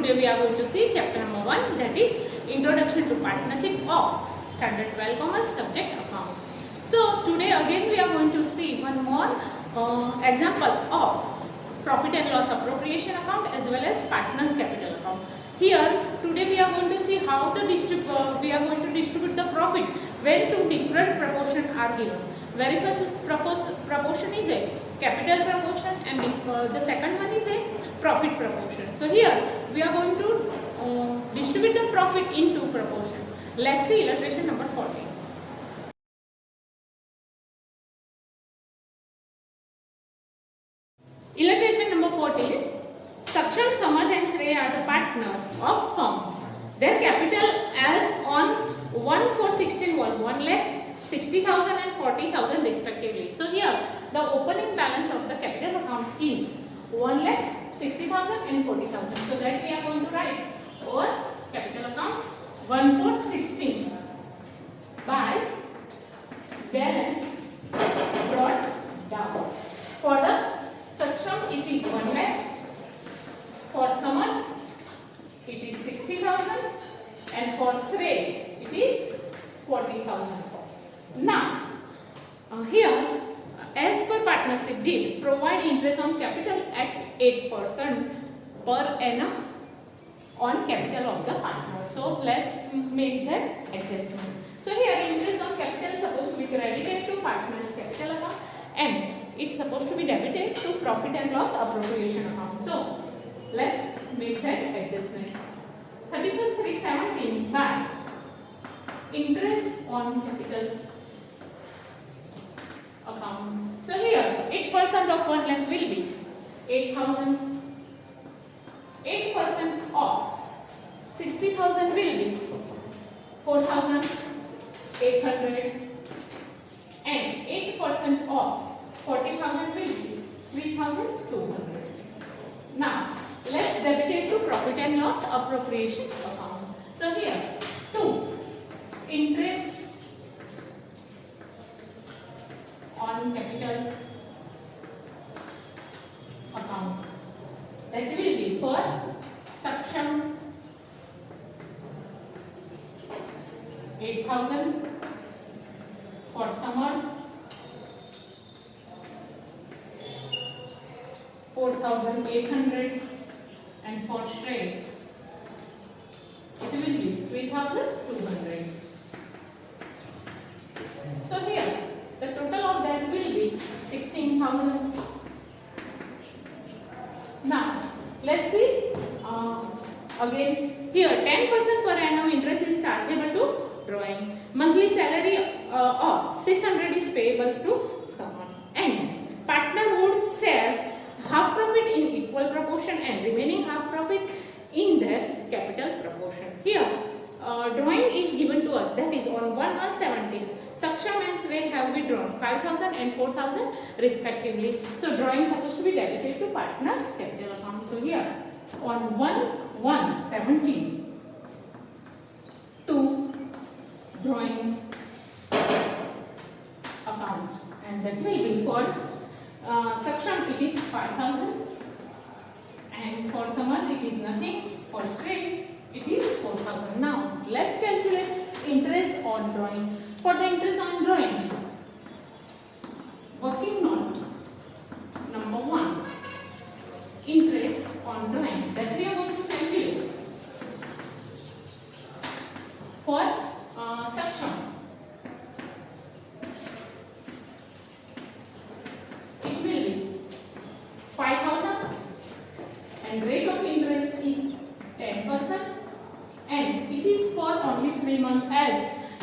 today we are going to see chapter number 1, that is Introduction to Partnership of Standard 12 Commerce subject account. So today again we are going to see one more example of profit and loss appropriation account as well as partners capital account. Here today we are going to see how we are going to distribute the profit when two different proportions are given. Very first proportion is a capital proportion and the second one is a profit proportion. So here we are going to distribute the profit in two proportions. Let's see illustration number 14. Illustration number 14. Saksham, Samarth and Shrey are the partner of firm. Their capital as on 1/4/16 was 1,60,000 and 40,000 respectively. So here the opening balance of the capital account is 1,60,000 and 40,000. So that we are going to write over capital account 1/4/16 by balance brought down. For the Saksham it is 1 lakh. For Samarth it is 60,000 and for Shrey it is 40,000. Now here as per partnership deed provide interest on capital at 8% per annum on capital of the partner. So let's make that adjustment. So here interest on capital is supposed to be credited to partner's capital account and it's supposed to be debited to profit and loss appropriation account. So let's make that adjustment. 31/3/17 by interest on capital account. So here 8% of 1 lakh will be 8,000. 8% of 60,000 will be 4,800 and 8% of 40,000 will be 3,200. Now let's debit it to profit and loss appropriation account. So here 2 interest on capital account, that will be for Saksham 8,000, for Samarth 4,800 and for Shrey it will be 3,200. So here the total of that will be 16,000. Now let's see again here 10% per annum interest is chargeable to drawing. Monthly salary of 600 is payable to someone and partner would share half profit in equal proportion and remaining half profit in their capital proportion. Here drawing is given to us, that is on 1/1/17 Saksham and Shrey have withdrawn 5,000 and 4,000 respectively. So drawing is supposed to be debited to partners capital account. So here on 1/1/17 to drawing account and that will be for Saksham it is 5,000 and for Samarth it is nothing. For Shrey it is 4,000. Now let's calculate interest on drawing. For the interest on drawing, working note number 1, interest on drawing, that we are going to calculate for Saksham. It will be 5,000 and rate of interest is 10% and it is for only 3 months as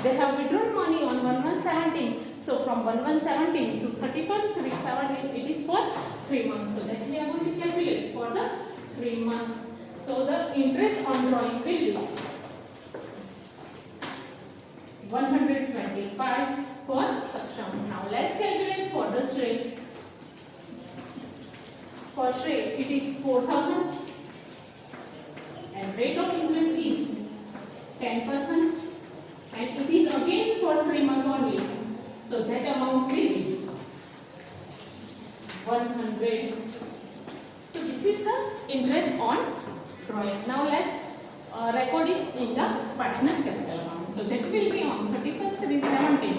they have withdrawn money on 1/1/17. So from 1/1/17 to 31/3/17 it is for 3 months. So that we are going to calculate for the 3 months. So the interest on drawing will be 125 for Saksham. Now let's calculate for the Shrey. For Shrey it is 4,000 and rate of interest is 10% and it is again for 3 months only. So that amount will be 100. So this is the interest on drawing. Now let's record it in the partner's capital account. So that will be on 31st 3/17.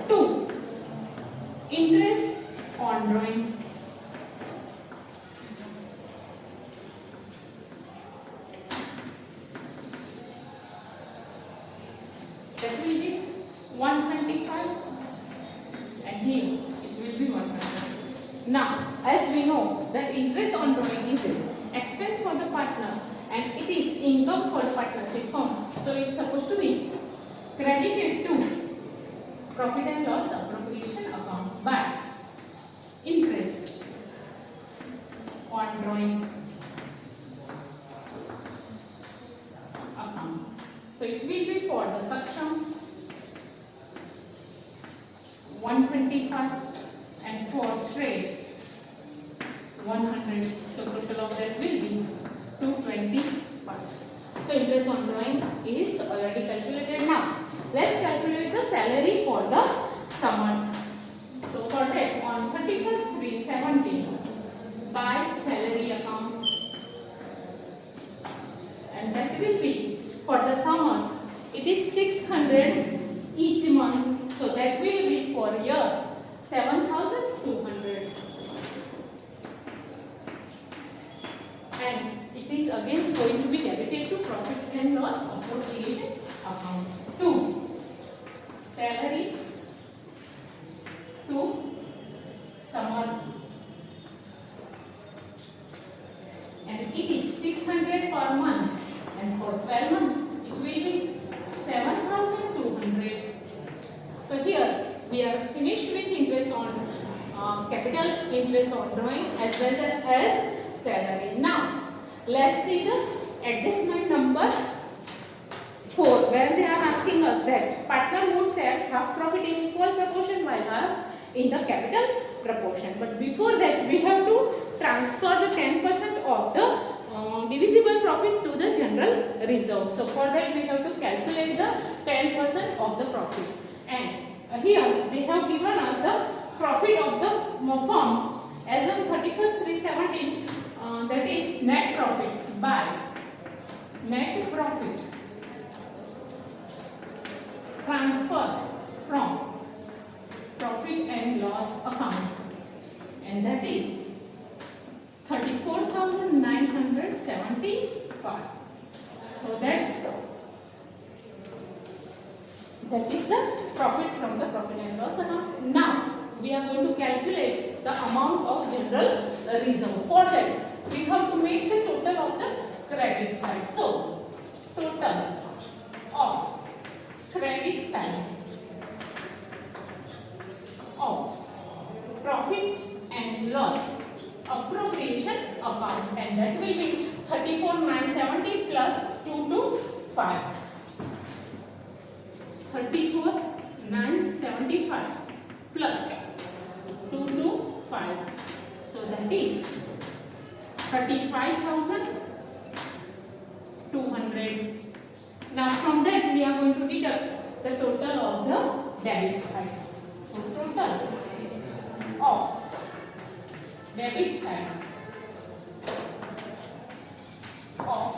2. Interest on drawing. That will be 125 and here it will be 100. Now as we know that interest on drawing is an expense for the partner and it is income for the partnership firm. So it's supposed to be credited to profit and loss appropriation account by interest on drawing account. So it will be for the Saksham 125 and for Shrey 100. So total of that will be 225. So interest on drawing is already calculated. Now let's calculate the salary for the summer. So for that on 31st 3/17 by salary account and that will be for the summer it is 600 each month. So that will be for year 7,200 and it is again going to be debited to profit and loss appropriation account. 2. Salary to summer and it is 600 per month and for 12 months it will be 7,200. So here we are finished with interest on capital, interest on drawing as well as salary. Now let's see the adjustment number 4 where they are asking us that partner would share half profit in equal proportion while half in the capital proportion. But before that we have to transfer the 10% of the divisible profit to the general reserve. So for that we have to calculate the 10% of the profit. And here they have given us the profit of the firm as on 31st 3/17 that is net profit by net profit transfer from profit and loss account and that is 34,975. So that is the profit from the profit and loss account. Now we are going to calculate the amount of general reserve. For that we have to make the total of the credit side. So total of credit side of profit and loss appropriation account and that will be 34,970 plus 225. 34,975 plus 225. So that is 35,200. Now from that we are going to deduct the total of the debit side. So total of debit side of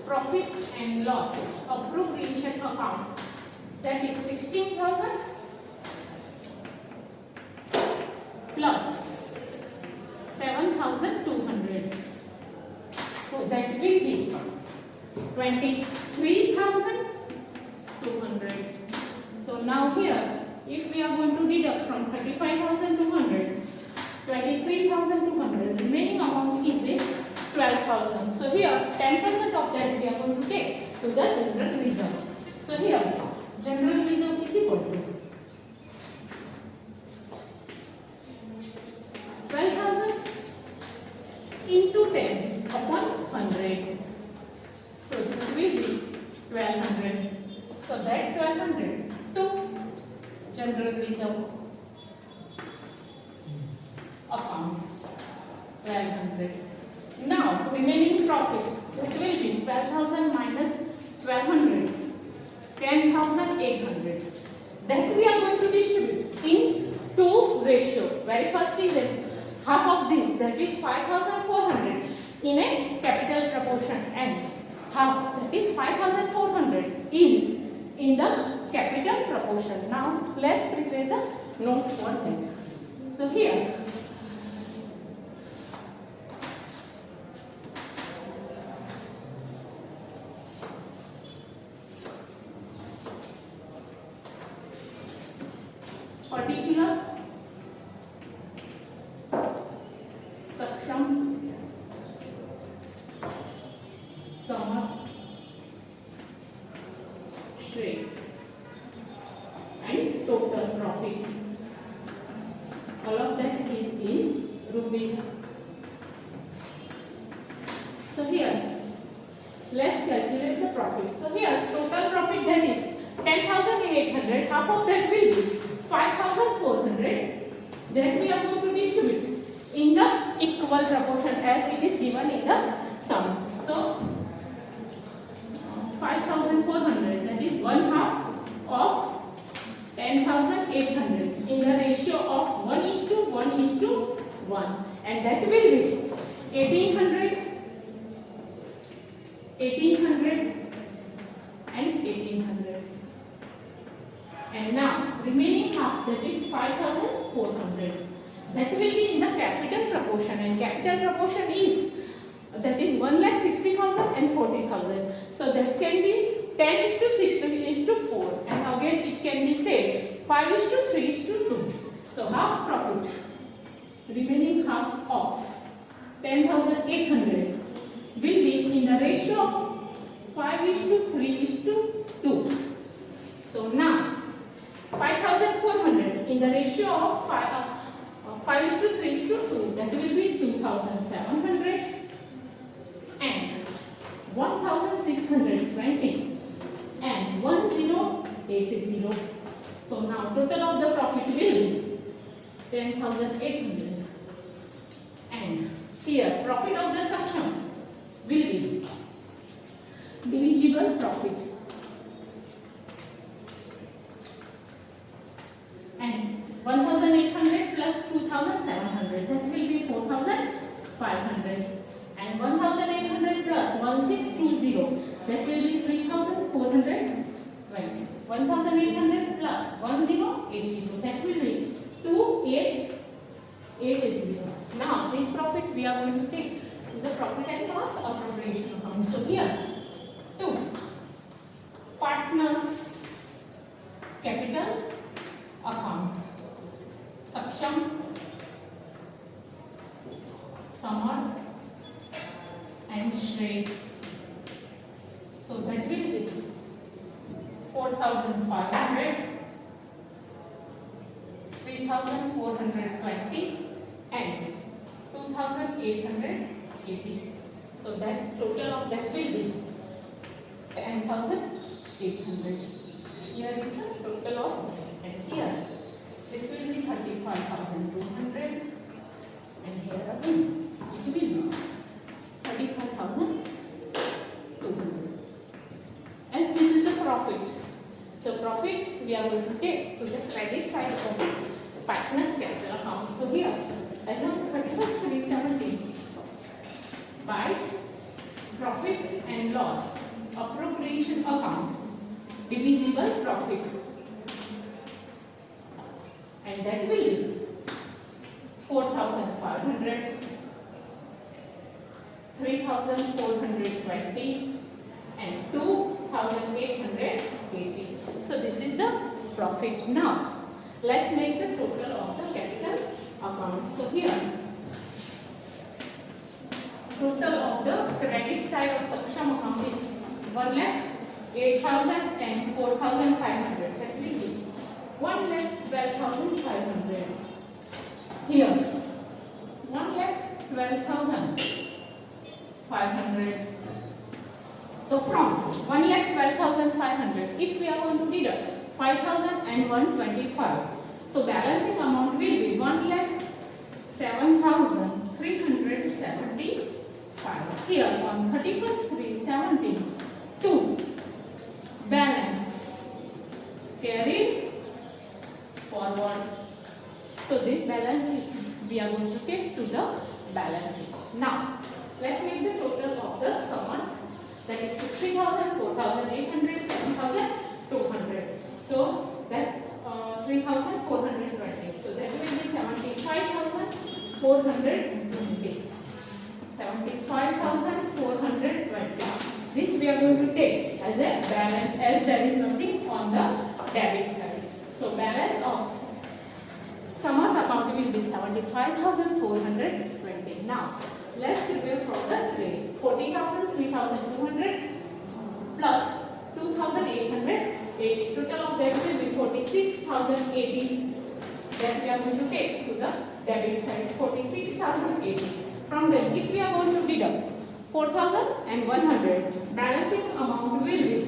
profit and loss appropriation account that is 16,000 plus 7,200. So that will be 23,200. So now here if we are going to deduct from 35,200 23,200 remaining amount is 12,000. So here 10% of that we are going to take to the general reserve. So here general reserve is equal to 12,000 into 10 upon 100. So it will be 1,200. So that 1,200 to general reserve account 1,200. Now remaining profit it will be 12,000 minus 1,200 10,800. That we are going to distribute in two ratio. Very first is half of this that is 5,400 in a capital and half, that is 5,400, is in the capital proportion. Now let's prepare the note for that. So here particular Saksham Samarth Shrey and total profit, all of that is in rupees. So here let's calculate the profit. So here total profit, that is 10,800, half of that will be 5,400, that we are going to distribute in the equal proportion as it is given in the sum. So 5,400, that is 1/2 of 10,800 in the ratio of 1:1:1, and that will be 1,800 and 1,800. And now remaining half, that is 5,400, that will be in the capital proportion, and capital proportion is, that is 1,60,000 and 40,000. So that can be 10:60:4, and again it can be said 5:3:2. So half profit, remaining half of 10,800 will be in the ratio of 5:3:2. So now 5,400 in the ratio of 5:3:2, that will be 2,700 and 1,620 and 1,080. So now total of the profit will be 10,800, and here profit of the Saksham will be divisible profit, and 1,800 plus 2,700, that will be 4,500, and 1,800 plus 1,620, that will be 3,420. 1,800 plus 1,080, that will be 2,880. Now this profit we are going to take to the profit and loss appropriation account. So here 2 partners capital account, Saksham Samarth and Shrey. So that will be 4,500, 3,420 and 2,880. So that total of that will be 10,800. Here is the total of, and here this will be 35,200, and here again it will be 35,200. As this is a profit, so profit we are going to take to the credit side of the partners capital account. So here as on 31st 3/17, by profit and loss appropriation account, divisible profit, and that will be 4,500, 3,420 and 2,880. So this is the profit. Now let's make the total of the capital account. So here total of the credit side of Saksham account is 1,08,000 and 4,500. That will be 1,12,500. Here 1,12,500. So from 1,12,500, if we are going to deduct 5,000 and 125, so balancing amount will be 1,07,375. Here on 31st 3/17, 2 balance carried forward. So this balance we are going to take to the balance sheet. Now let's make the total of the Samarth 60,000, 4,800, 7,200. So that 3,420. So that will be 75,420. 75,420. This we are going to take as a balance, as there is nothing on the debit side. So balance of sum of account will be 75,420. Now let's prepare for the rate. 40,000, 3,200 plus 2,880. Total of that will be 46,080. That we are going to take to the debit side. 46,080. From then, if we are going to deduct 4,100, balancing amount will be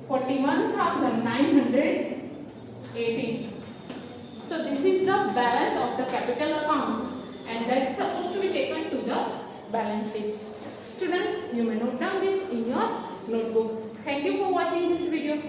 41,980. So this is the balance of the capital account, and that is supposed to be taken to the balance sheet. Students, you may note down this in your notebook. Thank you for watching this video.